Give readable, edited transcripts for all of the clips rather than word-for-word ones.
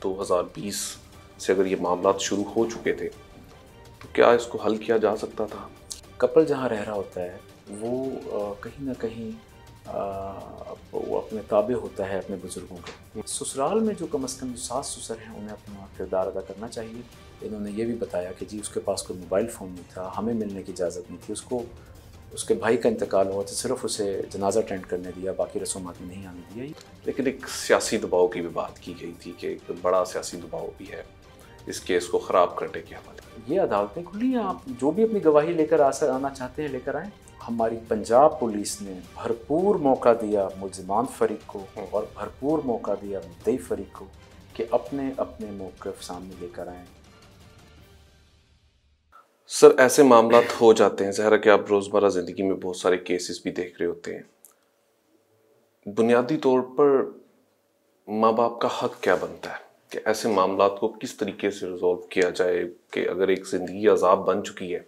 2020 سے اگر یہ معاملات شروع ہو چکے تھے تو کیا اس کو حل کیا جا سکتا تھا؟ کپل جہاں رہ رہا ہوتا ہے وہ کہیں نہ کہیں وہ اپنے تابع ہوتا ہے اپنے بزرگوں کا. سسرال میں جو کم از کم جو ساس سسر ہیں انہیں اپنا کردار ادا کرنا چاہیے. انہوں نے یہ بھی بتایا کہ جی اس کے پاس کوئی موبائل فون نہیں تھا, ہمیں ملنے کی اجازت نہیں تھی, اس کے بھائی کا انتقال ہوا تو صرف اسے جنازہ اٹینڈ کرنے دیا, باقی رسومات میں نہیں آنے دیا. لیکن ایک سیاسی دباؤ کی بھی بات کی گئی تھی کہ ایک بڑا سیاسی دباؤ بھی ہے اس کیس کو خراب کرنے کے حوالے. یہ عدالتیں کھلی ہیں, آپ جو بھی اپنی گواہی لے کر آنا چاہتے ہیں لے کر آئیں. ہماری پنجاب پولیس نے بھرپور موقع دیا ملزمان فریق کو اور بھرپور موقع دیا مدعی فریق کو کہ اپنے اپنے موقف سامنے لے کر آئیں. سر ایسے معاملات ہو جاتے ہیں, ظاہر ہے کہ آپ روزمرہ زندگی میں بہت سارے کیسز بھی دیکھ رہے ہوتے ہیں. بنیادی طور پر ماں باپ کا حق کیا بنتا ہے کہ ایسے معاملات کو کس طریقے سے ریزولو کیا جائے کہ اگر ایک زندگی عذاب بن چکی ہے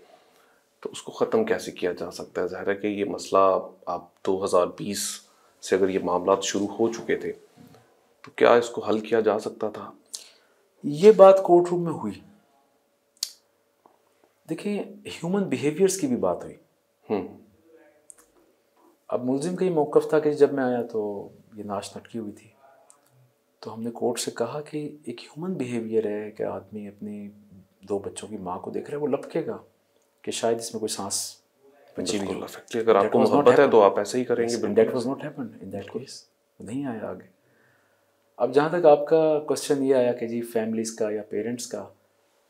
تو اس کو ختم کیسے کیا جا سکتا ہے؟ ظاہر ہے کہ یہ مسئلہ آپ 2020 سے اگر یہ معاملات شروع ہو چکے تھے تو کیا اس کو حل کیا جا سکتا تھا؟ یہ بات کورٹ روم میں ہوئی. دیکھیں ہیومن بیہیویئرس کی بھی بات ہوئی. اب ملزم کا یہ موقف تھا کہ جب میں آیا تو یہ ناش نٹکی ہوئی تھی, تو ہم نے کورٹ سے کہا کہ ایک ہیومن بیہیویئر ہے کہ آدمی اپنی 2 بچوں کی ماں کو دیکھ رہا ہے, وہ لپکے گا کہ شاید اس میں کوئی سانس بچی ہوئی ہے. اگر آپ کو محبت ہے تو آپ ایسے ہی کریں گے. That was not happened in that case. نہیں آیا آگے. اب جہاں تک آپ کا کوشچن یہ آیا کہ جی فیملیز کا یا پیرنٹس کا,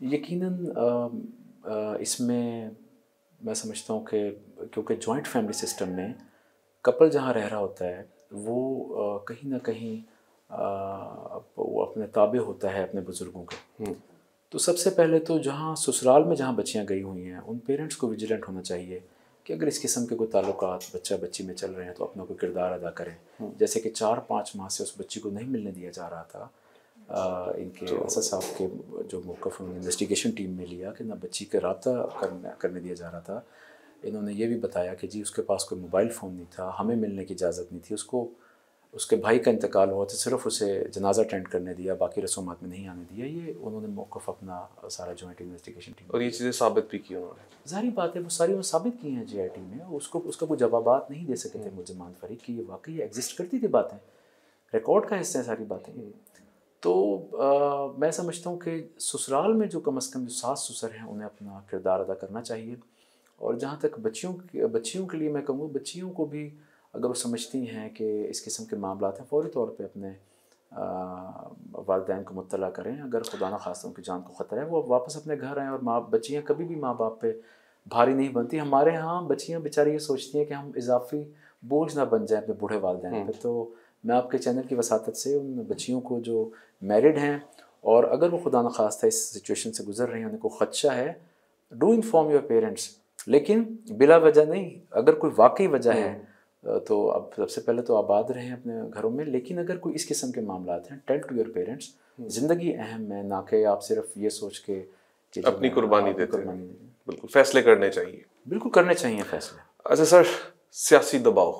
یقیناً اس میں سمجھتا ہوں کہ کیونکہ جوائنٹ فیملی سسٹم میں کپل جہاں رہ رہا ہوتا ہے وہ کہیں نہ کہیں وہ اپنے تابع ہوتا ہے اپنے بزرگوں کا. تو سب سے پہلے تو جہاں سسرال میں جہاں بچیاں گئی ہوئی ہیں ان پیرنٹس کو ویجیلنٹ ہونا چاہیے کہ اگر اس قسم کے کوئی تعلقات بچہ بچی میں چل رہے ہیں تو اپنا کوئی کردار ادا کریں. جیسے کہ 4-5 ماہ سے اس بچی کو نہیں ملنے دیا جا رہا تھا. ان کے اسد صاحب کے جو موقف انہوں نے انویسٹیگیشن ٹیم میں لیا کہ نہ بچی کا رابطہ کرنے دیا جا رہا تھا. انہوں نے یہ بھی بتایا کہ جی اس کے پاس کوئی موبائل فون نہیں تھا, ہمیں ملنے کی اجازت نہیں تھی, اس کے بھائی کا انتقال ہوا تو صرف اسے جنازہ اٹینڈ کرنے دیا, باقی رسومات میں نہیں آنے دیا. یہ انہوں نے موقف اپنا سارا جوائنٹ انویسٹیگیشن ٹیم اور یہ چیزیں ثابت بھی کی انہوں نے. ظاہری بات ہے وہ ساری انہوں نے ثابت کی ہیں جی آئی ٹی میں. اس کا کوئی جوابات نہیں دے سکے تھے ملزمان فریق کی, یہ واقعی ایگزسٹ کرتی تھی باتیں, ریکارڈ کا حصہ ہیں ساری باتیں. تو میں سمجھتا ہوں کہ سسرال میں جو کم از کم جو ساس سسر ہیں انہیں اپنا کردار ادا کرنا چاہیے. اور جہاں تک بچیوں کے لیے میں کہوں, بچیوں کو بھی اگر وہ سمجھتی ہیں کہ اس قسم کے معاملات ہیں فوری طور پہ اپنے والدین کو مطلع کریں. اگر خدا نخواستہ ان کی جان کو خطرہ ہے وہ واپس اپنے گھر آئیں. اور بچیاں کبھی بھی ماں باپ پہ بھاری نہیں بنتی. ہمارے ہاں بچیاں بیچاری یہ سوچتی ہیں کہ ہم اضافی بوجھ نہ بن جائیں اپنے بوڑھے والدین پہ. تو میں آپ کے چینل کی وساطت سے ان بچیوں کو جو میرڈ ہیں اور اگر وہ خدا نخواستہ اس سچویشن سے گزر رہی ہیں, انہیں کوئی خدشہ ہے, ڈو انفارم یور پیرنٹس, لیکن بلا وجہ نہیں. اگر کوئی واقعی وجہ ہے تو اب سب سے پہلے تو آباد رہیں اپنے گھروں میں, لیکن اگر کوئی اس قسم کے معاملات ہیں ٹیل ٹو یور پیرنٹس. زندگی اہم ہے, نہ کہ آپ صرف یہ سوچ کے اپنی قربانی دیتے ہیں. بالکل فیصلے کرنے چاہیے, بالکل کرنے چاہیے فیصلے. اچھا سر, سیاسی دباؤ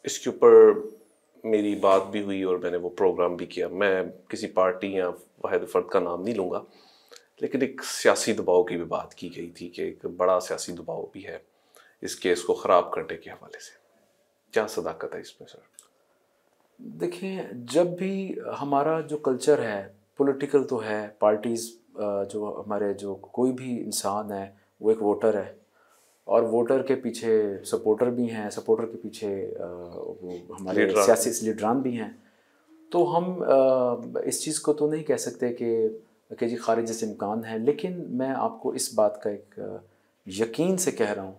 اس کے اوپر میری بات بھی ہوئی اور میں نے وہ پروگرام بھی کیا. میں کسی پارٹی یا واحد فرد کا نام نہیں لوں گا, لیکن ایک سیاسی دباؤ کی بھی بات کی گئی تھی کہ ایک بڑا سیاسی دباؤ بھی ہے اس کیس کو خراب کرنے کے حوالے سے. کیا صداقت ہے اس میں سر؟ دیکھیں جب بھی ہمارا جو کلچر ہے پولیٹیکل تو ہے, پارٹیز جو ہمارے جو کوئی بھی انسان ہے وہ ایک ووٹر ہے اور ووٹر کے پیچھے سپورٹر بھی ہیں, سپورٹر کے پیچھے وہ ہمارے سیاسی لیڈران بھی ہیں. تو ہم اس چیز کو تو نہیں کہہ سکتے کہ جی خارج سے امکان ہے, لیکن میں آپ کو اس بات کا ایک یقین سے کہہ رہا ہوں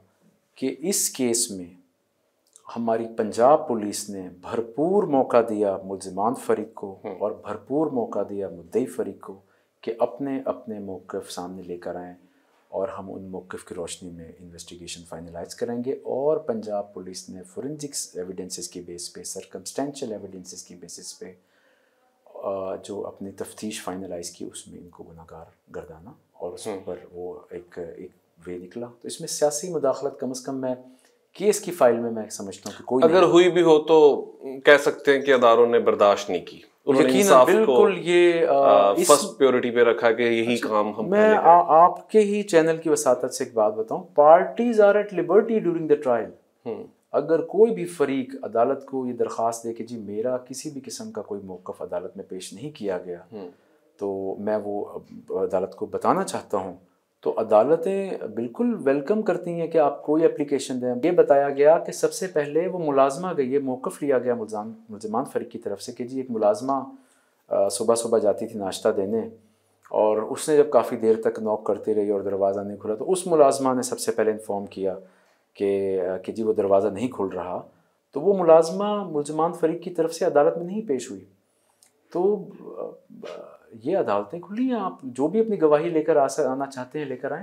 کہ اس کیس میں ہماری پنجاب پولیس نے بھرپور موقع دیا ملزمان فریق کو اور بھرپور موقع دیا مدعی فریق کو کہ اپنے اپنے موقف سامنے لے کر آئیں, اور ہم ان موقف کی روشنی میں انویسٹیگیشن فائنلائز کریں گے. اور پنجاب پولیس نے فورنزکس ایویڈنسز کی بیس پہ, سرکمسٹینشل ایویڈنسز کی بیسس پہ جو اپنی تفتیش فائنلائز کی, اس میں ان کو گناہ گار گردانا اور اس پر وہ ایک وے نکلا. تو اس میں سیاسی مداخلت کم از کم میں کیس کی فائل میں سمجھتا ہوں کہ کوئی اگر ہوئی بھی ہو تو کہہ سکتے ہیں کہ اداروں نے برداشت نہیں کی. یقیناً بالکل یہ فرسٹ پیورٹی پہ رکھا کہ یہی کام ہم میں آپ کے ہی چینل کی وساطت سے ایک بات بتاؤں، parties are at liberty during the trial. اگر کوئی بھی فریق عدالت کو یہ درخواست دے کہ جی میرا کسی بھی قسم کا کوئی موقف عدالت میں پیش نہیں کیا گیا تو میں وہ عدالت کو بتانا چاہتا ہوں، تو عدالتیں بالکل ویلکم کرتی ہیں کہ آپ کوئی اپلیکیشن دیں. یہ بتایا گیا کہ سب سے پہلے وہ ملازمہ گئی، یہ موقف لیا گیا ملزمان فریق کی طرف سے کہ جی ایک ملازمہ صبح صبح جاتی تھی ناشتہ دینے، اور اس نے جب کافی دیر تک نوک کرتی رہی اور دروازہ نہیں کھلا تو اس ملازمہ نے سب سے پہلے انفارم کیا کہ جی وہ دروازہ نہیں کھل رہا، تو وہ ملازمہ ملزمان فریق کی طرف سے عدالت میں نہیں پیش ہوئی. تو یہ عدالتیں کھلی ہیں، آپ جو بھی اپنی گواہی لے کر آنا چاہتے ہیں لے کر آئیں.